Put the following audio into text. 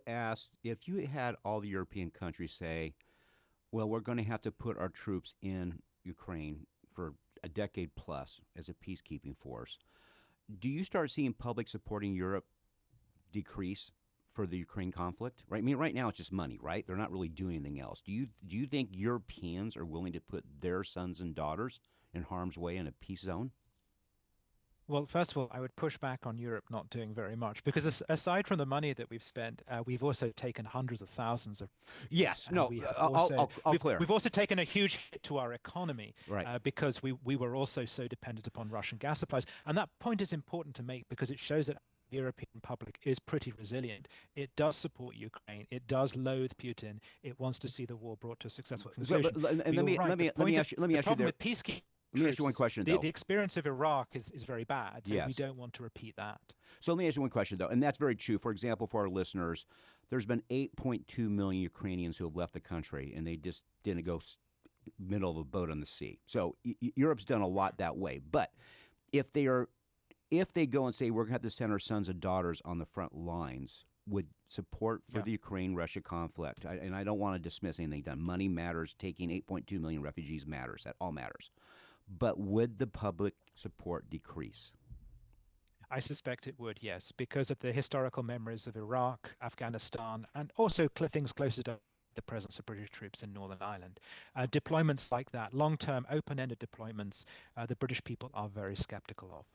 asked if you had all the European countries say, well, we're going to have to put our troops in Ukraine for a decade plus as a peacekeeping force, do you start seeing public supporting Europe decrease for the Ukraine conflict? Right? I mean, right now it's just money, right? They're not really doing anything else. Do you think Europeans are willing to put their sons and daughters in harm's way in a peace zone? Well, first of all, I would push back on Europe not doing very much because aside from the money that we've spent, we've also taken hundreds of thousands of refugees. Yes. No. We have I'll, also I'll, I'll clear. we've also taken a huge hit to our economy Right. because we were also so dependent upon Russian gas supplies. And that point is important to make because it shows that the European public is pretty resilient. It does support Ukraine. It does loathe Putin. It wants to see the war brought to a successful So, conclusion. and But let you're me right. let me let me ask you let me The ask you problem there. with peacekeeping Let me ask you troops one is question the though. experience of Iraq is very bad. So we Yes. don't want to repeat that. So let me ask you one question though, and that's very true. For example, for our listeners, there's been 8.2 million Ukrainians who have left the country, and they just didn't go middle of a boat on the sea. So Europe's done a lot that way. But if they are, if they go and say we're going to have to send our sons and daughters on the front lines, would support for Yeah. the Ukraine-Russia conflict, and I don't want to dismiss anything done. Money matters. Taking 8.2 million refugees matters. That all matters. But would the public support decrease? I suspect it would, yes, because of the historical memories of Iraq, Afghanistan, and also things closer to the presence of British troops in Northern Ireland. Deployments like that, long-term, open-ended deployments, the British people are very skeptical of.